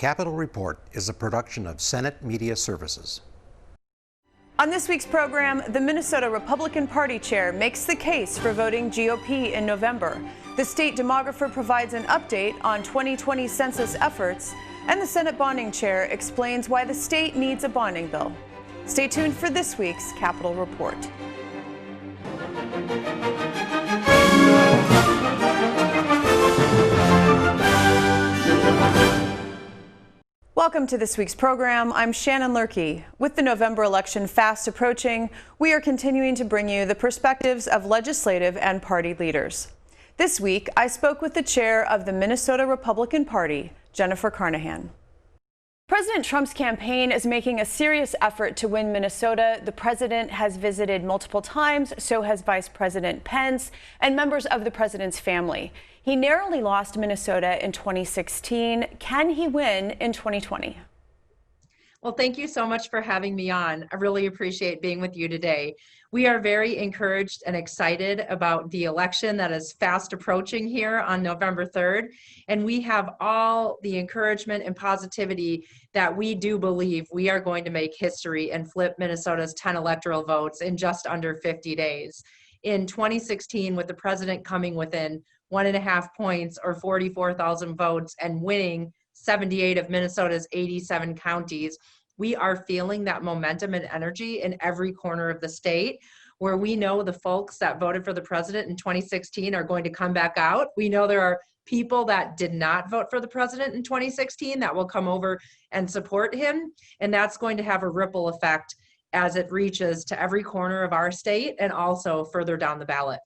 Capitol Report is a production of Senate Media Services. On this week's program, the Minnesota Republican Party chair makes the case for voting GOP in November. The state demographer provides an update on 2020 census efforts, and the Senate bonding chair explains why the state needs a bonding bill. Stay tuned for this week's Capitol Report. Welcome to this week's program. I'm Shannon Lurkey. With the November election fast approaching, we are continuing to bring you the perspectives of legislative and party leaders. This week, I spoke with the chair of the Minnesota Republican Party, Jennifer Carnahan. President Trump's campaign is making a serious effort to win Minnesota. The president has visited multiple times, so has Vice President Pence and members of the president's family. He narrowly lost Minnesota in 2016. Can he win in 2020? Well, thank you so much for having me on. I really appreciate being with you today. We are very encouraged and excited about the election that is fast approaching here on November 3rd. And we have all the encouragement and positivity that we do believe we are going to make history and flip Minnesota's 10 electoral votes in just under 50 days. In 2016, with the president coming within 1.5 points or 44,000 votes and winning 78 of Minnesota's 87 counties, we are feeling that momentum and energy in every corner of the state, where we know the folks that voted for the president in 2016 are going to come back out. We know there are people that did not vote for the president in 2016 that will come over and support him, and that's going to have a ripple effect as it reaches to every corner of our state and also further down the ballot.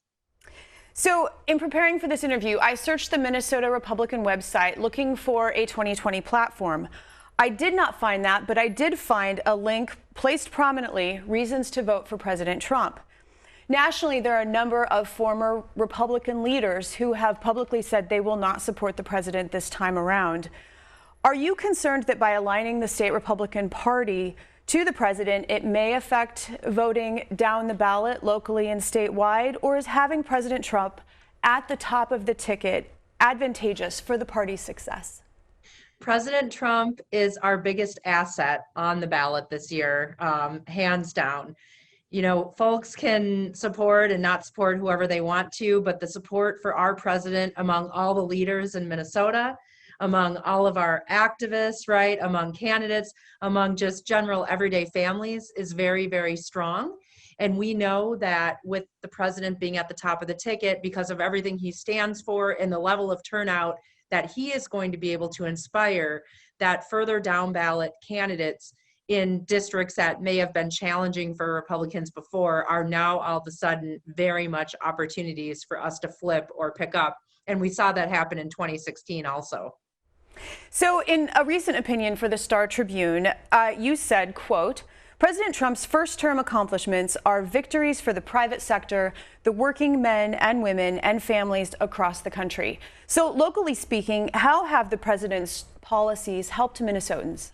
So in preparing for this interview, I searched the Minnesota Republican website looking for a 2020 platform. I did not find that, but I did find a link placed prominently, reasons to vote for President Trump. Nationally, there are a number of former Republican leaders who have publicly said they will not support the president this time around. Are you concerned that by aligning the state Republican Party to the president, it may affect voting down the ballot locally and statewide, or is having President Trump at the top of the ticket advantageous for the party's success? President Trump is our biggest asset on the ballot this year, hands down. You know, folks can support and not support whoever they want to, but the support for our president among all the leaders in Minnesota, among all of our activists, right, among candidates, among just general everyday families is very, very strong. And we know that with the president being at the top of the ticket, because of everything he stands for and the level of turnout that he is going to be able to inspire, that further down ballot candidates in districts that may have been challenging for Republicans before are now all of a sudden very much opportunities for us to flip or pick up. And we saw that happen in 2016 also. So in a recent opinion for the Star Tribune, you said, quote, President Trump's first-term accomplishments are victories for the private sector, the working men and women and families across the country. So locally speaking, how have the president's policies helped Minnesotans?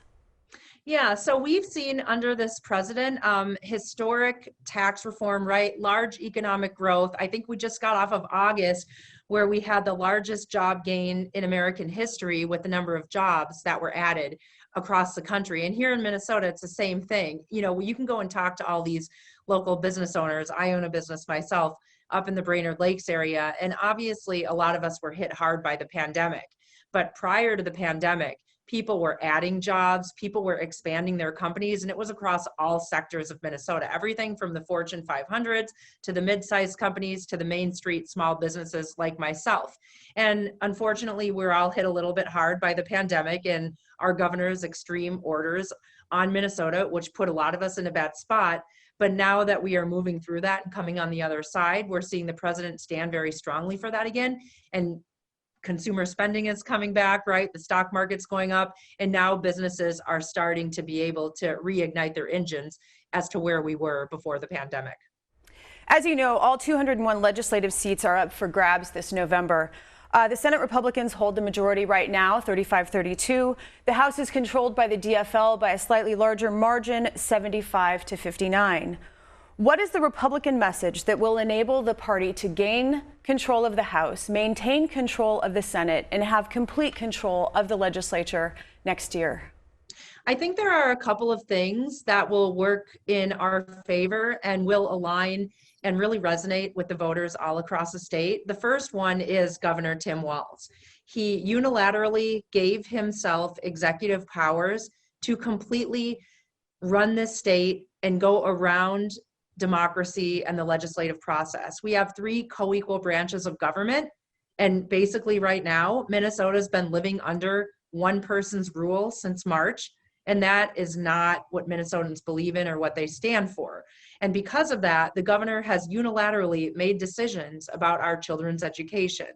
Yeah, so we've seen under this president historic tax reform, right? Large economic growth. I think we just got off of August, where we had the largest job gain in American history with the number of jobs that were added across the country. And here in Minnesota, it's the same thing. You know, you can go and talk to all these local business owners. I own a business myself up in the Brainerd Lakes area. And obviously, a lot of us were hit hard by the pandemic. But prior to the pandemic, people were adding jobs, people were expanding their companies, and it was across all sectors of Minnesota. Everything from the Fortune 500s to the mid-sized companies to the Main Street small businesses like myself. And unfortunately, we're all hit a little bit hard by the pandemic and our governor's extreme orders on Minnesota, which put a lot of us in a bad spot. But now that we are moving through that and coming on the other side, we're seeing the president stand very strongly for that again. And consumer spending is coming back, right? The stock market's going up, and now businesses are starting to be able to reignite their engines as to where we were before the pandemic. As you know, all 201 legislative seats are up for grabs this November. The Senate Republicans hold the majority right now, 35-32. The House is controlled by the DFL by a slightly larger margin, 75-59. What is the Republican message that will enable the party to gain control of the House, maintain control of the Senate, and have complete control of the legislature next year? I think there are a couple of things that will work in our favor and will align and really resonate with the voters all across the state. The first one is Governor Tim Walz. He unilaterally gave himself executive powers to completely run this state and go around democracy and the legislative process. We have three co-equal branches of government. And basically right now, Minnesota's been living under one person's rule since March. And that is not what Minnesotans believe in or what they stand for. And because of that, the governor has unilaterally made decisions about our children's education,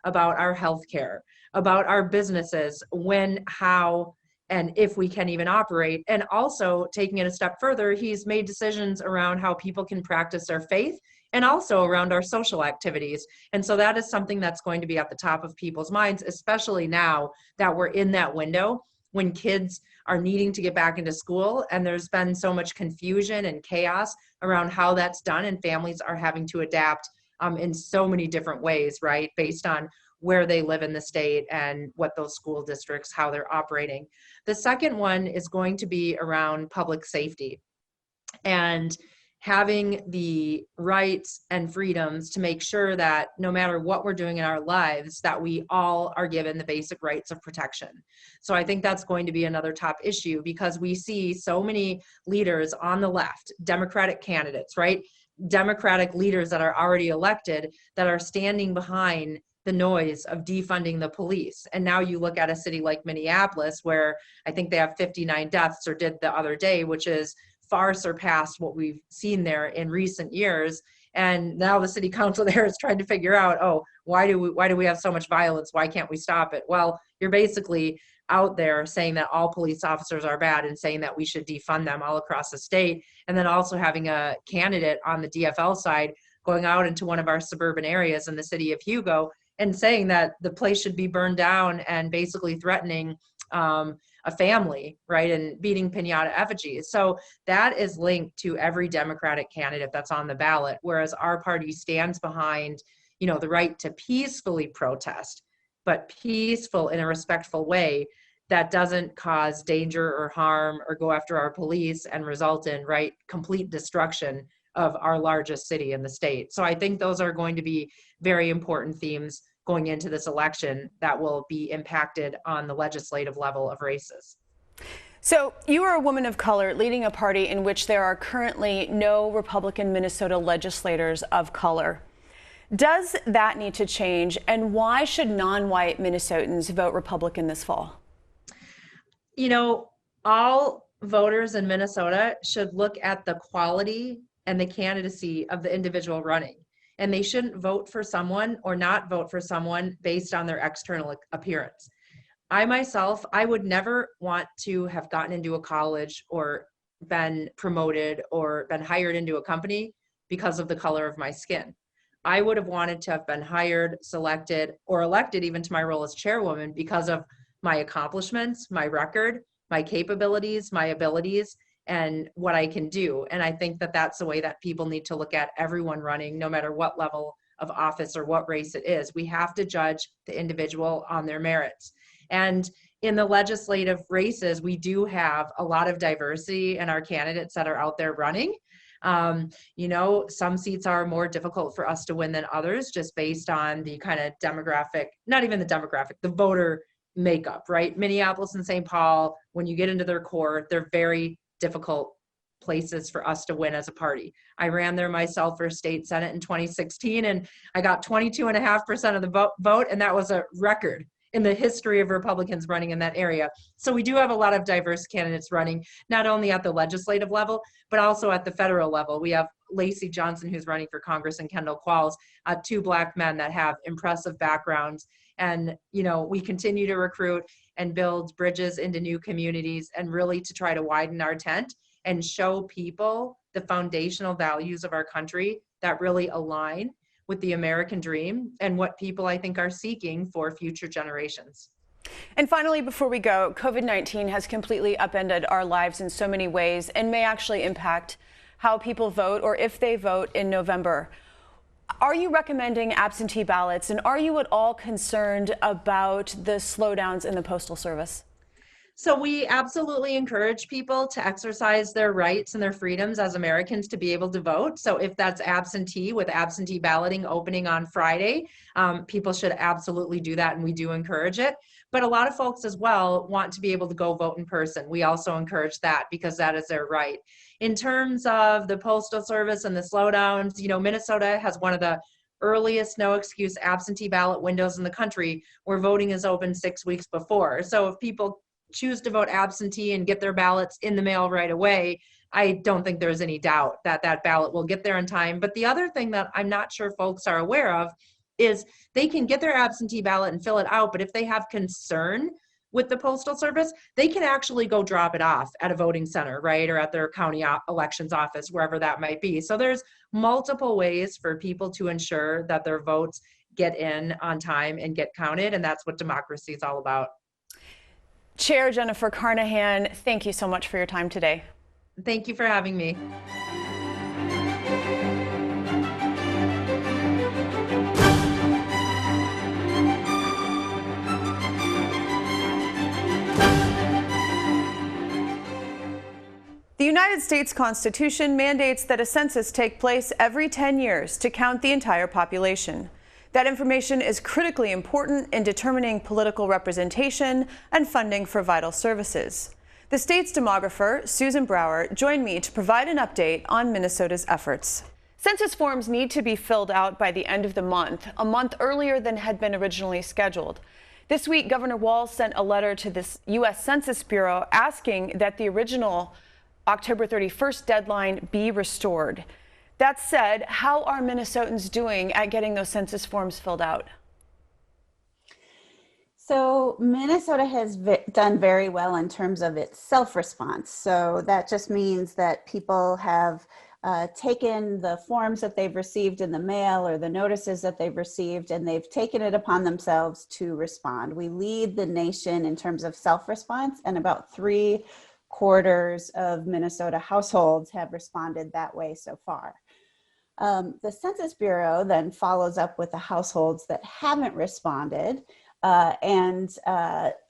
about our health care, about our businesses, when, how, and if we can even operate. And also taking it a step further, he's made decisions around how people can practice their faith and also around our social activities. And so that is something that's going to be at the top of people's minds, especially now that we're in that window when kids are needing to get back into school. And there's been so much confusion and chaos around how that's done. And families are having to adapt in so many different ways, right? Based on where they live in the state and what those school districts, how they're operating. The second one is going to be around public safety and having the rights and freedoms to make sure that no matter what we're doing in our lives, that we all are given the basic rights of protection. So I think that's going to be another top issue because we see so many leaders on the left, Democratic candidates, right? Democratic leaders that are already elected that are standing behind the noise of defunding the police. And now you look at a city like Minneapolis, where I think they have 59 deaths or did the other day, which is far surpassed what we've seen there in recent years. And now the city council there is trying to figure out, oh, why do we have so much violence? Why can't we stop it? Well, you're basically out there saying that all police officers are bad and saying that we should defund them all across the state. And then also having a candidate on the DFL side going out into one of our suburban areas in the city of Hugo and saying that the place should be burned down and basically threatening a family, right, and beating piñata effigies. So that is linked to every Democratic candidate that's on the ballot, whereas our party stands behind, the right to peacefully protest, but peaceful in a respectful way that doesn't cause danger or harm or go after our police and result in, right, complete destruction of our largest city in the state. So I think those are going to be very important themes going into this election that will be impacted on the legislative level of races. So you are a woman of color leading a party in which there are currently no Republican Minnesota legislators of color. Does that need to change? And why should non-white Minnesotans vote Republican this fall? All voters in Minnesota should look at the quality and the candidacy of the individual running. And they shouldn't vote for someone or not vote for someone based on their external appearance. I would never want to have gotten into a college or been promoted or been hired into a company because of the color of my skin. I would have wanted to have been hired, selected, or elected even to my role as chairwoman because of my accomplishments, my record, my capabilities, my abilities, and what I can do. And I think that that's the way that people need to look at everyone running, no matter what level of office or what race it is. We have to judge the individual on their merits. And in the legislative races, we do have a lot of diversity in our candidates that are out there running. Some seats are more difficult for us to win than others, just based on the kind of demographic, not even the demographic, the voter makeup, right? Minneapolis and St. Paul, when you get into their core, they're very difficult places for us to win as a party. I ran there myself for state senate in 2016, and I got 22.5% of the vote, and that was a record in the history of Republicans running in that area. So we do have a lot of diverse candidates running, not only at the legislative level, but also at the federal level. We have Lacey Johnson, who's running for Congress, and Kendall Qualls, two Black men that have impressive backgrounds. And, we continue to recruit and build bridges into new communities and really to try to widen our tent and show people the foundational values of our country that really align with the American dream and what people, I think, are seeking for future generations. And finally, before we go, COVID-19 has completely upended our lives in so many ways and may actually impact how people vote or if they vote in November. Are you recommending absentee ballots, and are you at all concerned about the slowdowns in the Postal Service? So we absolutely encourage people to exercise their rights and their freedoms as Americans to be able to vote. So if that's absentee, with absentee balloting opening on Friday, people should absolutely do that, and we do encourage it. But a lot of folks as well want to be able to go vote in person. We also encourage that because that is their right. In terms of the Postal Service and the slowdowns, Minnesota has one of the earliest no excuse absentee ballot windows in the country, where voting is open 6 weeks before. So if people choose to vote absentee and get their ballots in the mail right away, I don't think there's any doubt that that ballot will get there in time. But the other thing that I'm not sure folks are aware of is they can get their absentee ballot and fill it out, but if they have concern with the Postal Service, they can actually go drop it off at a voting center, right? Or at their county elections office, wherever that might be. So there's multiple ways for people to ensure that their votes get in on time and get counted. And that's what democracy is all about. Chair Jennifer Carnahan, thank you so much for your time today. Thank you for having me. The United States Constitution mandates that a census take place every 10 years to count the entire population. That information is critically important in determining political representation and funding for vital services. The state's demographer, Susan Brower, joined me to provide an update on Minnesota's efforts. Census forms need to be filled out by the end of the month, a month earlier than had been originally scheduled. This week, Governor Walz sent a letter to the U.S. Census Bureau asking that the original October 31st deadline be restored. That said, how are Minnesotans doing at getting those census forms filled out? So Minnesota has done very well in terms of its self-response. So that just means that people have taken the forms that they've received in the mail or the notices that they've received, and they've taken it upon themselves to respond. We lead the nation in terms of self-response, and about 3/4 of Minnesota households have responded that way so far. The Census Bureau then follows up with the households that haven't responded, and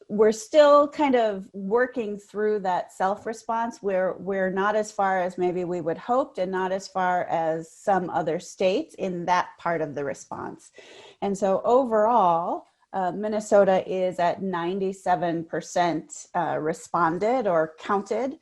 we're still kind of working through that self-response. We're not as far as maybe we would hoped, and not as far as some other states in that part of the response. And so overall, Minnesota is at 97% responded or counted.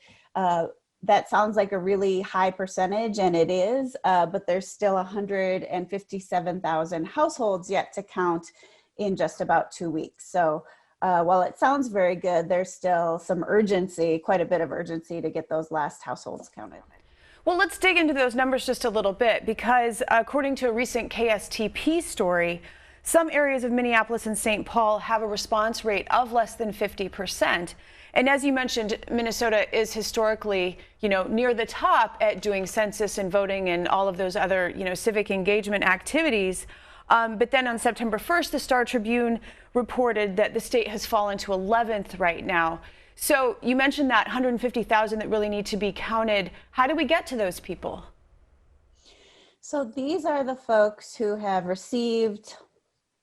That sounds like a really high percentage, and it is, but there's still 157,000 households yet to count in just about 2 weeks. So while it sounds very good, there's still some urgency, quite a bit of urgency, to get those last households counted. Well, let's dig into those numbers just a little bit, because according to a recent KSTP story, some areas of Minneapolis and St. Paul have a response rate of less than 50%. And as you mentioned, Minnesota is historically, near the top at doing census and voting and all of those other, civic engagement activities. But then on September 1st, the Star Tribune reported that the state has fallen to 11th right now. So you mentioned that 150,000 that really need to be counted. How do we get to those people? So these are the folks who have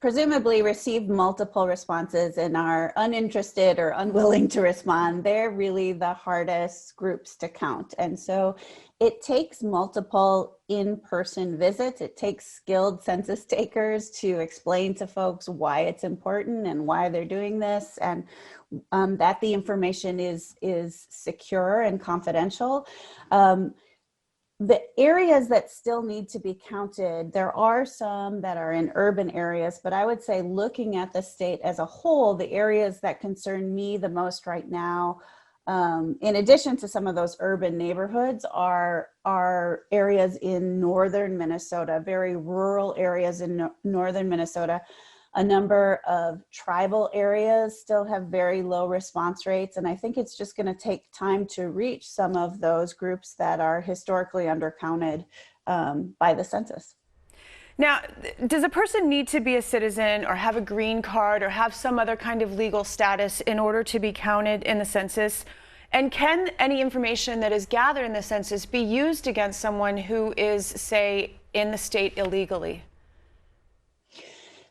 presumably received multiple responses and are uninterested or unwilling to respond. They're really the hardest groups to count. And so it takes multiple in-person visits. It takes skilled census takers to explain to folks why it's important and why they're doing this, and that the information is secure and confidential. The areas that still need to be counted, there are some that are in urban areas, but I would say, looking at the state as a whole, the areas that concern me the most right now, in addition to some of those urban neighborhoods, are areas in northern Minnesota, very rural areas in northern Minnesota. A number of tribal areas still have very low response rates, and I think it's just going to take time to reach some of those groups that are historically undercounted by the census. Now, does a person need to be a citizen or have a green card or have some other kind of legal status in order to be counted in the census? And can any information that is gathered in the census be used against someone who is, say, in the state illegally?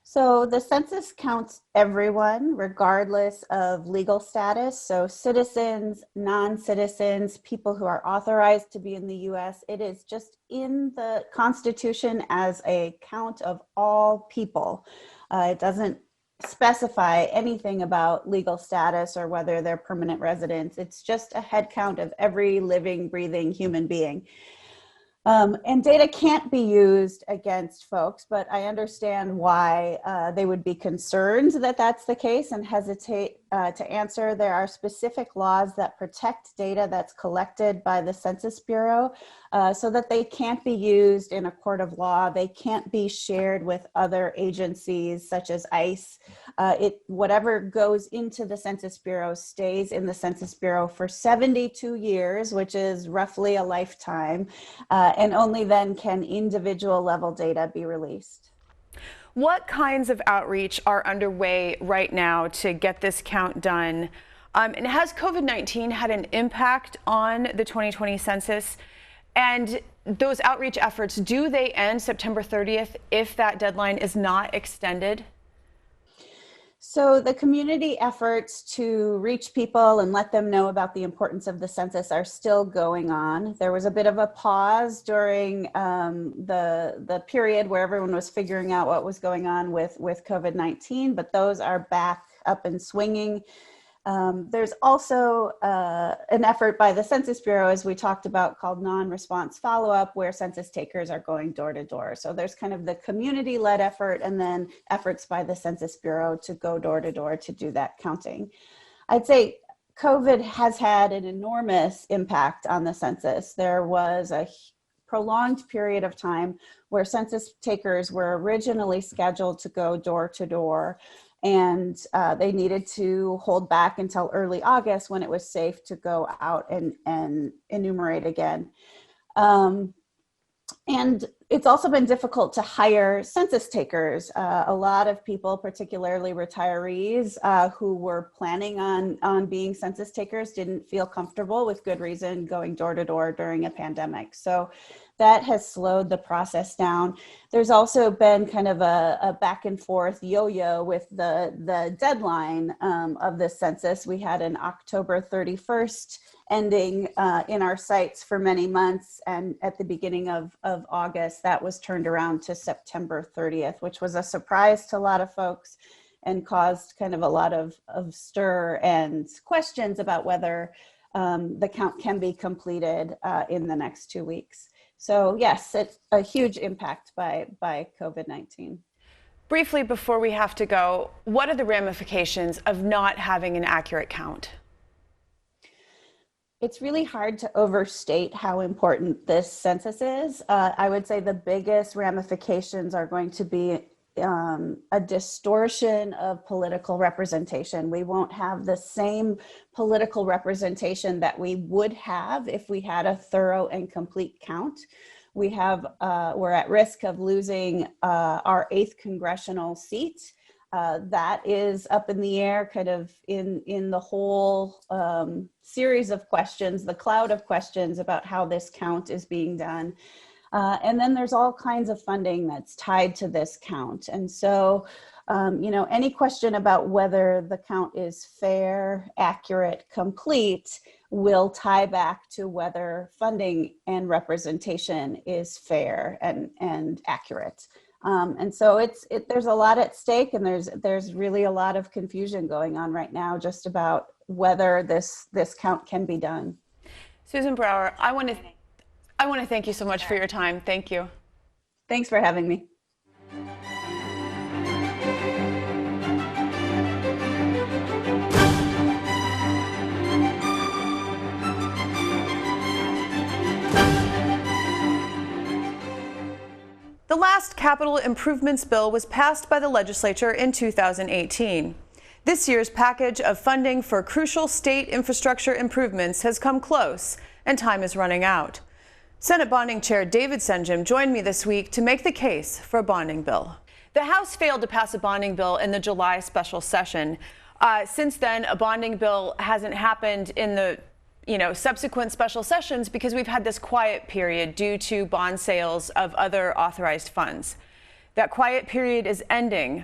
So the census counts everyone, regardless of legal status. So citizens, non-citizens, people who are authorized to be in the US. It is just in the Constitution as a count of all people. It doesn't specify anything about legal status or whether they're permanent residents. It's just a head count of every living, breathing human being. And data can't be used against folks, but I understand why they would be concerned that that's the case and hesitate to answer. There are specific laws that protect data that's collected by the Census Bureau so that they can't be used in a court of law. They can't be shared with other agencies such as ICE. Whatever goes into the Census Bureau stays in the Census Bureau for 72 years, which is roughly a lifetime. And only then can individual level data be released. What kinds of outreach are underway right now to get this count done? And has COVID-19 had an impact on the 2020 census? And those outreach efforts, do they end September 30th if that deadline is not extended? So the community efforts to reach people and let them know about the importance of the census are still going on. There was a bit of a pause during the period where everyone was figuring out what was going on with COVID-19, but those are back up and swinging. There's also an effort by the Census Bureau, as we talked about, called non-response follow-up, where census takers are going door to door. So there's kind of the community-led effort and then efforts by the Census Bureau to go door to door to do that counting. I'd say COVID has had an enormous impact on the census. There was a prolonged period of time where census takers were originally scheduled to go door to door, and they needed to hold back until early August when it was safe to go out and enumerate again. And it's also been difficult to hire census takers. A lot of people, particularly retirees who were planning on being census takers, didn't feel comfortable, with good reason, going door to door during a pandemic. So that has slowed the process down. There's also been kind of a back and forth yo-yo with the deadline of the census. We had an October 31st ending in our sites for many months, and at the beginning of August, that was turned around to September 30th, which was a surprise to a lot of folks and caused kind of a lot of stir and questions about whether the count can be completed in the next 2 weeks. So yes, it's a huge impact by COVID-19. Briefly, before we have to go, what are the ramifications of not having an accurate count? It's really hard to overstate how important this census is. I would say the biggest ramifications are going to be a distortion of political representation. We won't have the same political representation that we would have if we had a thorough and complete count. We're at risk of losing our 8th congressional seat. That is up in the air, kind of in the whole series of questions, the cloud of questions about how this count is being done. And then there's all kinds of funding that's tied to this count. And so, any question about whether the count is fair, accurate, complete will tie back to whether funding and representation is fair and accurate. And so there's a lot at stake, and there's really a lot of confusion going on right now just about whether this count can be done. Susan Brower, I want to thank you so much for your time. Thank you. Thanks for having me. The last capital improvements bill was passed by the legislature in 2018. This year's package of funding for crucial state infrastructure improvements has come close, and time is running out. Senate Bonding Chair David Senjem joined me this week to make the case for a bonding bill. The House failed to pass a bonding bill in the July special session. Since then, a bonding bill hasn't happened in the subsequent special sessions because we've had this quiet period due to bond sales of other authorized funds. That quiet period is ending.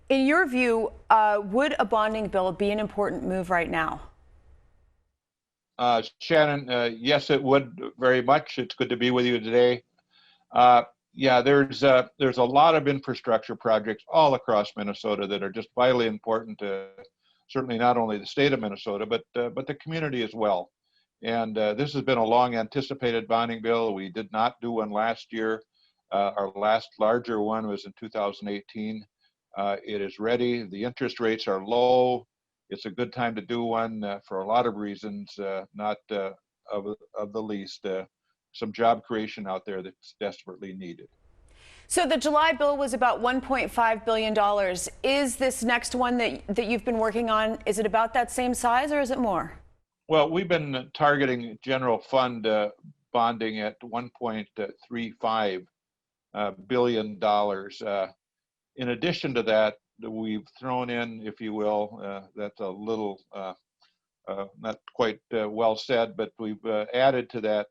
In your view, would a bonding bill be an important move right now? Shannon, yes, it would very much. It's good to be with you today. Yeah, there's a lot of infrastructure projects all across Minnesota that are just vitally important to certainly not only the state of Minnesota, but the community as well. And this has been a long anticipated bonding bill. We did not do one last year. Our last larger one was in 2018. It is ready. The interest rates are low. It's a good time to do one for a lot of reasons, not of the least. Some job creation out there that's desperately needed. So the July bill was about $1.5 billion. Is this next one that you've been working on, is it about that same size or is it more? Well, we've been targeting general fund bonding at $1.35 billion. In addition to that, we've thrown in, if you will, that's a little not quite well said, but we've added to that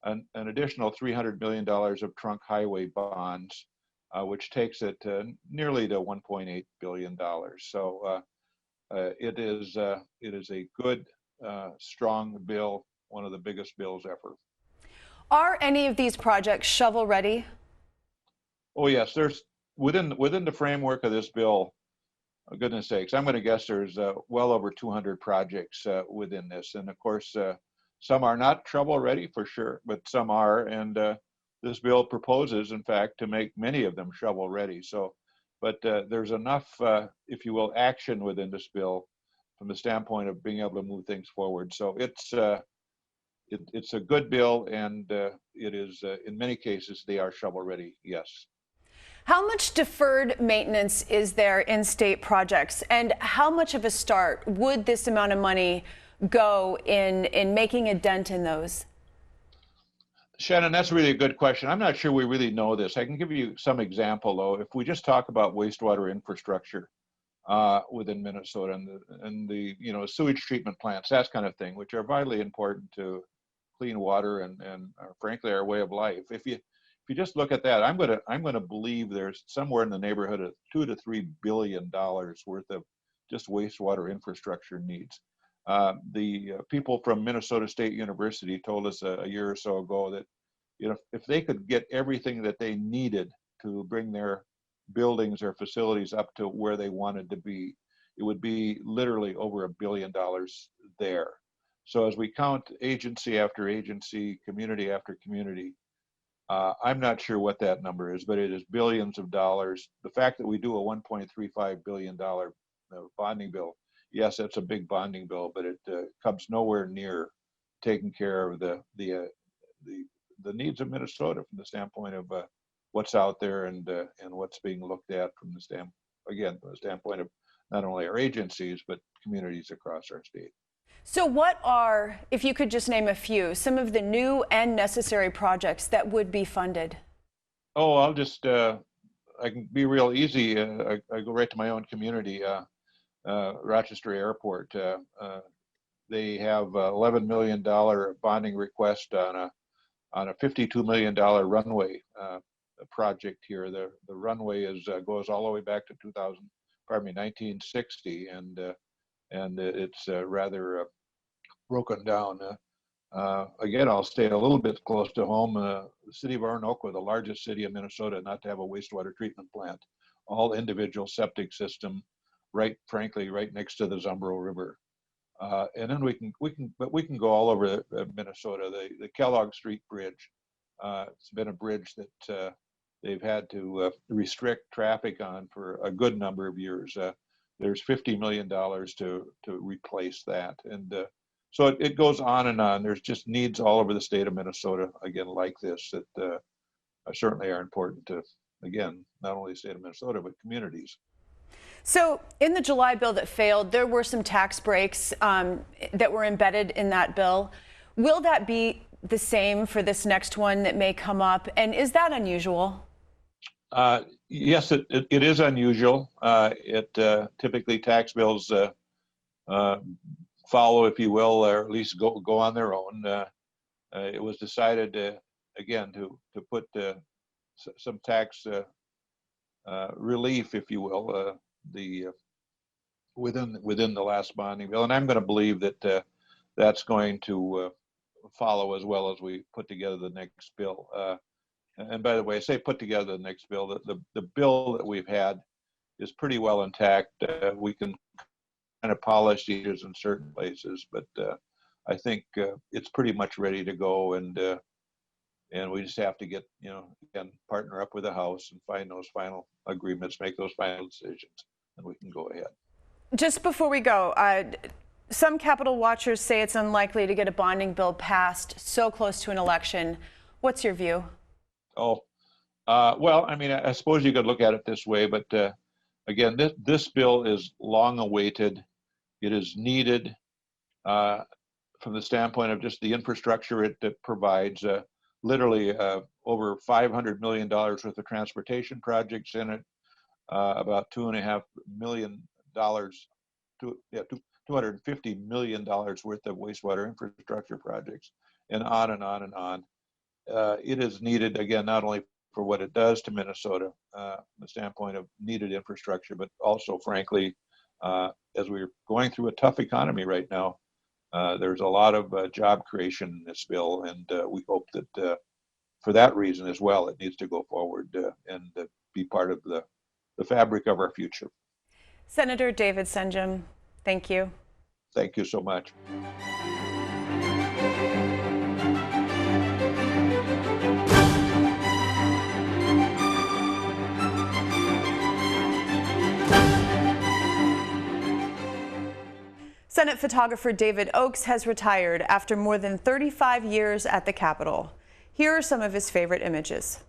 an additional $300 million of trunk highway bonds, which takes it nearly to $1.8 billion. So it is a good, strong bill, one of the biggest bills ever. Are any of these projects shovel ready? Oh yes, there's within the framework of this bill. For goodness sakes, I'm going to guess there's well over 200 projects within this, and of course. Some are not shovel ready for sure, but some are, and this bill proposes, in fact, to make many of them shovel ready. So, but there's enough, if you will, action within this bill from the standpoint of being able to move things forward. So it's a good bill, and it is in many cases they are shovel ready. Yes. How much deferred maintenance is there in state projects, and how much of a start would this amount of money go in making a dent in those? Shannon, that's really a good question. I'm not sure we really know this. I can give you some example though. If we just talk about wastewater infrastructure within Minnesota and the sewage treatment plants, that kind of thing, which are vitally important to clean water and frankly our way of life. If you just look at that, I'm gonna believe there's somewhere in the neighborhood of $2 to $3 billion worth of just wastewater infrastructure needs. The people from Minnesota State University told us a year or so ago that, if they could get everything that they needed to bring their buildings or facilities up to where they wanted to be, it would be literally over $1 billion there. So as we count agency after agency, community after community, I'm not sure what that number is, but it is billions of dollars. The fact that we do a $1.35 billion bonding bill, yes, that's a big bonding bill, but it comes nowhere near taking care of the needs of Minnesota from the standpoint of what's out there and what's being looked at from the standpoint of not only our agencies but communities across our state. So what are, if you could just name a few, some of the new and necessary projects that would be funded? Oh, I'll just I can be real easy. I go right to my own community. Rochester Airport, they have $11 million bonding request on a $52 million runway project here. The runway goes all the way back to 1960, and it's rather broken down. Again, I'll stay a little bit close to home. The city of Roanoke, the largest city in Minnesota not to have a wastewater treatment plant, all individual septic system. Frankly, right next to the Zumbro River, and then we can go all over Minnesota. The Kellogg Street Bridge, it's been a bridge that they've had to restrict traffic on for a good number of years. There's $50 million to replace that, and so it goes on and on. There's just needs all over the state of Minnesota, again, like this, that certainly are important to, again, not only the state of Minnesota but communities. So in the July bill that failed, there were some tax breaks that were embedded in that bill. Will that be the same for this next one that may come up? And is that unusual? Yes, it is unusual. Typically tax bills follow, if you will, or at least go on their own. It was decided again to put some tax relief, if you will, within the last bonding bill, and I'm going to believe that that's going to follow as well as we put together the next bill. And by the way, I say put together the next bill. The bill that we've had is pretty well intact. We can kind of polish the issues in certain places, but I think it's pretty much ready to go, and we just have to get, again, partner up with the House and find those final agreements, make those final decisions, and we can go ahead. Just before we go, some Capitol watchers say it's unlikely to get a bonding bill passed so close to an election. What's your view? Oh, well, I mean, I suppose you could look at it this way, but again, this bill is long awaited. It is needed from the standpoint of just the infrastructure it provides. Literally over $500 million worth of transportation projects in it, about $2.5 million, $250 million worth of wastewater infrastructure projects, and on and on and on. It is needed, again, not only for what it does to Minnesota, from the standpoint of needed infrastructure, but also, frankly, as we're going through a tough economy right now, there's a lot of job creation in this bill, and we hope that for that reason as well, it needs to go forward and be part of the fabric of our future. Senator David Senjem, thank you. Thank you so much. Senate photographer David Oakes has retired after more than 35 years at the Capitol. Here are some of his favorite images.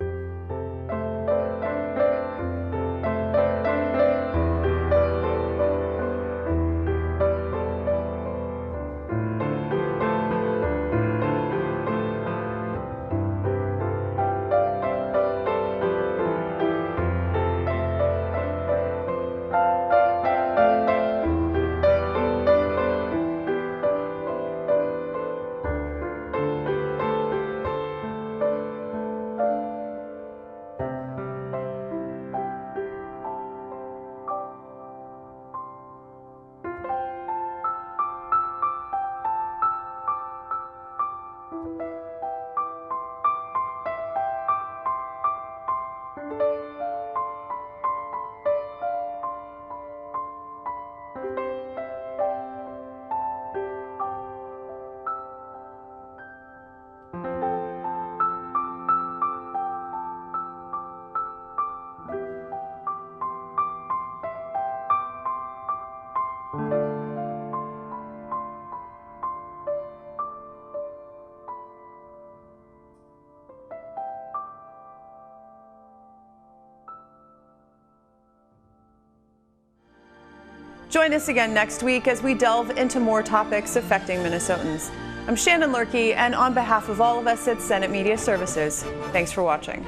Join us again next week as we delve into more topics affecting Minnesotans. I'm Shannon Lurkey, and on behalf of all of us at Senate Media Services, thanks for watching.